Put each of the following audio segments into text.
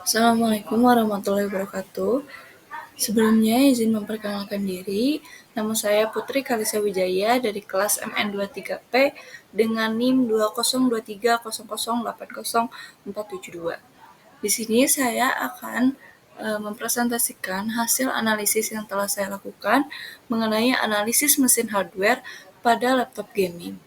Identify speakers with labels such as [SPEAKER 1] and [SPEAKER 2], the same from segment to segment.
[SPEAKER 1] Assalamualaikum warahmatullahi wabarakatuh. Sebelumnya izin memperkenalkan diri. Nama saya Putri Kalisa Wijaya dari kelas MN23P dengan NIM 20230080472. Di sini saya akan mempresentasikan hasil analisis yang telah saya lakukan mengenai analisis mesin hardware pada laptop gaming.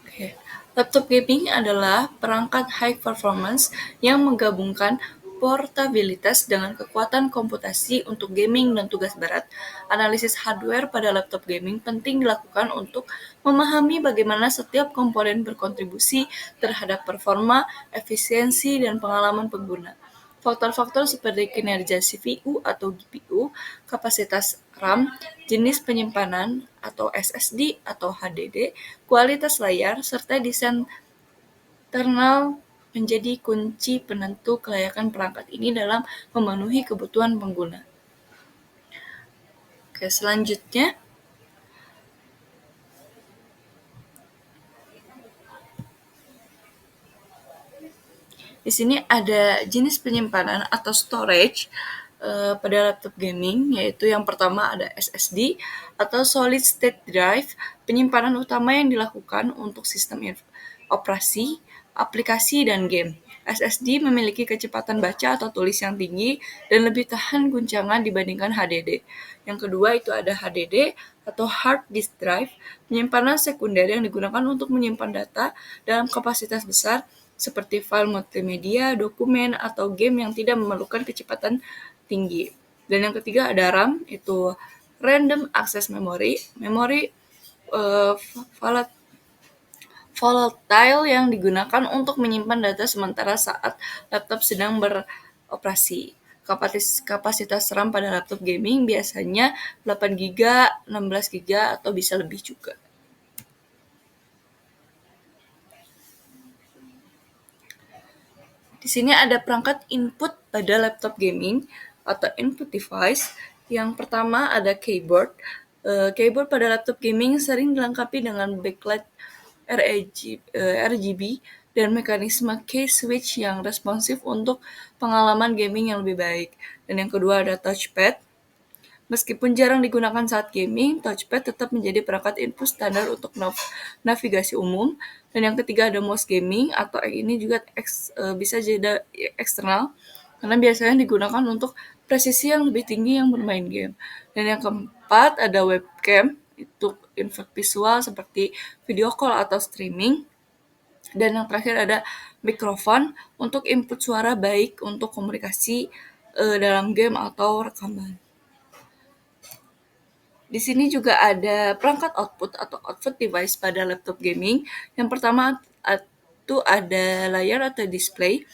[SPEAKER 1] Oke. Laptop gaming adalah perangkat high performance yang menggabungkan portabilitas dengan kekuatan komputasi untuk gaming dan tugas berat. Analisis hardware pada laptop gaming penting dilakukan untuk memahami bagaimana setiap komponen berkontribusi terhadap performa, efisiensi, dan pengalaman pengguna. Faktor-faktor seperti kinerja CPU atau GPU, kapasitas RAM, jenis penyimpanan atau SSD atau HDD, kualitas layar, serta desain internal menjadi kunci penentu kelayakan perangkat ini dalam memenuhi kebutuhan pengguna. Oke, selanjutnya di sini ada jenis penyimpanan atau storage pada laptop gaming, yaitu yang pertama ada SSD atau Solid State Drive, penyimpanan utama yang dilakukan untuk sistem operasi, aplikasi, dan game. SSD memiliki kecepatan baca atau tulis yang tinggi dan lebih tahan guncangan dibandingkan HDD. Yang kedua itu ada HDD atau Hard Disk Drive, penyimpanan sekunder yang digunakan untuk menyimpan data dalam kapasitas besar seperti file multimedia, dokumen, atau game yang tidak memerlukan kecepatan tinggi. Dan yang ketiga ada RAM, itu Random Access Memory, memori volatile yang digunakan untuk menyimpan data sementara saat laptop sedang beroperasi. Kapasitas RAM pada laptop gaming biasanya 8GB, 16GB, atau bisa lebih juga. Di sini ada perangkat input pada laptop gaming atau input device. Yang pertama ada keyboard. Keyboard pada laptop gaming sering dilengkapi dengan backlight RGB dan mekanisme key switch yang responsif untuk pengalaman gaming yang lebih baik. Dan yang kedua ada touchpad. Meskipun jarang digunakan saat gaming, touchpad tetap menjadi perangkat input standar untuk navigasi umum. Dan yang ketiga ada mouse gaming, atau ini juga bisa jadi eksternal, karena biasanya digunakan untuk presisi yang lebih tinggi yang bermain game. Dan yang keempat ada webcam, itu input visual seperti video call atau streaming. Dan yang terakhir ada mikrofon untuk input suara baik untuk komunikasi dalam game atau rekaman. Di sini juga ada perangkat output atau output device pada laptop gaming. Yang pertama itu ada layar atau display.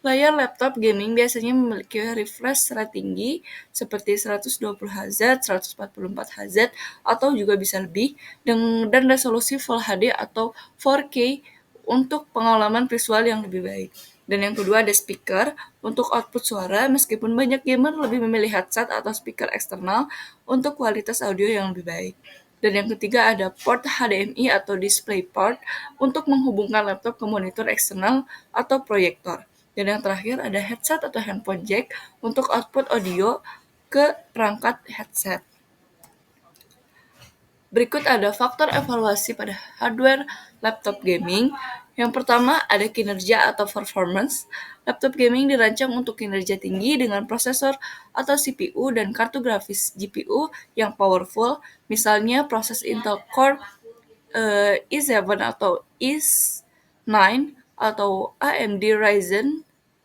[SPEAKER 1] Layar laptop gaming biasanya memiliki refresh rate tinggi seperti 120Hz, 144Hz, atau juga bisa lebih, dan resolusi Full HD atau 4K untuk pengalaman visual yang lebih baik. Dan yang kedua ada speaker untuk output suara, meskipun banyak gamer lebih memilih headset atau speaker eksternal untuk kualitas audio yang lebih baik. Dan yang ketiga ada port HDMI atau DisplayPort untuk menghubungkan laptop ke monitor eksternal atau proyektor. Dan yang terakhir ada headset atau handphone jack untuk output audio ke perangkat headset. Berikut ada faktor evaluasi pada hardware laptop gaming. Yang pertama ada kinerja atau performance. Laptop gaming dirancang untuk kinerja tinggi dengan prosesor atau CPU dan kartu grafis GPU yang powerful, misalnya proses Intel Core i7 atau i9 atau AMD Ryzen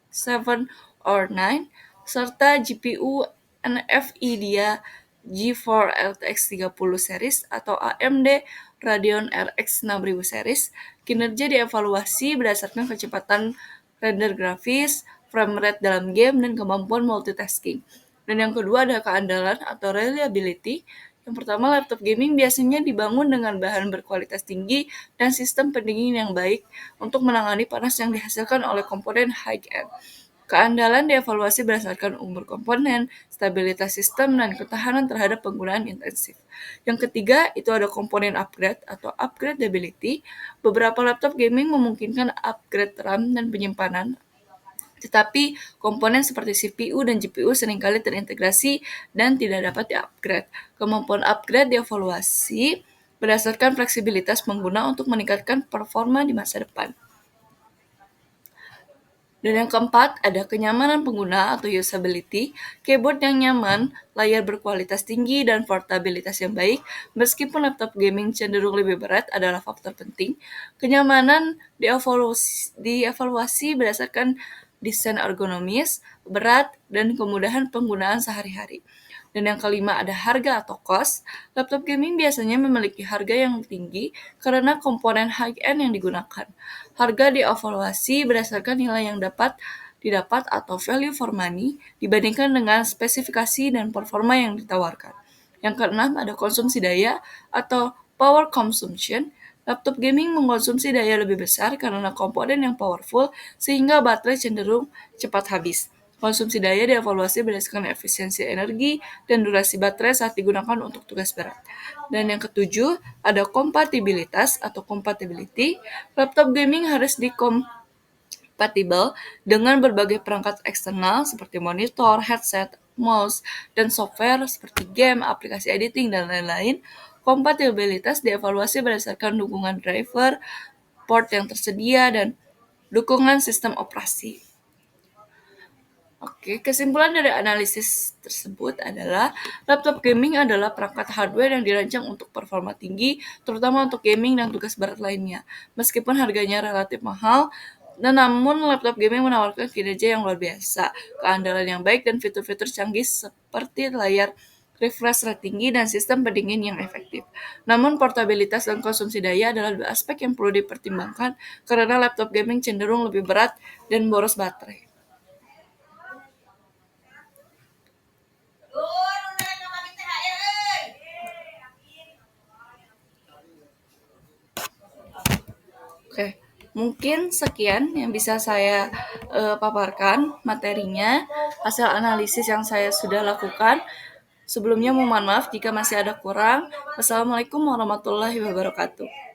[SPEAKER 1] 7 or 9, serta GPU NVIDIA GeForce RTX 30 series atau AMD Radeon RX 6000 series. Kinerja dievaluasi berdasarkan kecepatan render grafis, frame rate dalam game, dan kemampuan multitasking. Dan yang kedua ada keandalan atau reliability. Yang pertama, laptop gaming biasanya dibangun dengan bahan berkualitas tinggi dan sistem pendingin yang baik untuk menangani panas yang dihasilkan oleh komponen high-end. Keandalan dievaluasi berdasarkan umur komponen, stabilitas sistem, dan ketahanan terhadap penggunaan intensif. Yang ketiga, itu ada komponen upgrade atau upgradability. Beberapa laptop gaming memungkinkan upgrade RAM dan penyimpanan, tetapi komponen seperti CPU dan GPU seringkali terintegrasi dan tidak dapat di-upgrade. Kemampuan upgrade dievaluasi berdasarkan fleksibilitas pengguna untuk meningkatkan performa di masa depan. Dan yang keempat, ada kenyamanan pengguna atau usability. Keyboard yang nyaman, layar berkualitas tinggi, dan portabilitas yang baik. Meskipun laptop gaming cenderung lebih berat adalah faktor penting, kenyamanan dievaluasi berdasarkan desain ergonomis, berat, dan kemudahan penggunaan sehari-hari. Dan yang kelima ada harga atau cost. Laptop gaming biasanya memiliki harga yang tinggi karena komponen high-end yang digunakan. Harga dievaluasi berdasarkan nilai yang dapat didapat atau value for money dibandingkan dengan spesifikasi dan performa yang ditawarkan. Yang keenam ada konsumsi daya atau power consumption. Laptop gaming mengkonsumsi daya lebih besar karena komponen yang powerful sehingga baterai cenderung cepat habis. Konsumsi daya dievaluasi berdasarkan efisiensi energi dan durasi baterai saat digunakan untuk tugas berat. Dan yang ketujuh, ada kompatibilitas atau compatibility. Laptop gaming harus kompatibel dengan berbagai perangkat eksternal seperti monitor, headset, mouse, dan software seperti game, aplikasi editing, dan lain-lain. Kompatibilitas dievaluasi berdasarkan dukungan driver, port yang tersedia, dan dukungan sistem operasi. Oke, kesimpulan dari analisis tersebut adalah laptop gaming adalah perangkat hardware yang dirancang untuk performa tinggi, terutama untuk gaming dan tugas berat lainnya. Meskipun harganya relatif mahal, namun laptop gaming menawarkan kinerja yang luar biasa, keandalan yang baik, dan fitur-fitur canggih seperti layar refresh rate tinggi dan sistem pendingin yang efektif. Namun portabilitas dan konsumsi daya adalah dua aspek yang perlu dipertimbangkan karena laptop gaming cenderung lebih berat dan boros baterai. Oke, mungkin sekian yang bisa saya paparkan materinya, hasil analisis yang saya sudah lakukan. Sebelumnya mohon maaf jika masih ada kurang. Wassalamualaikum warahmatullahi wabarakatuh.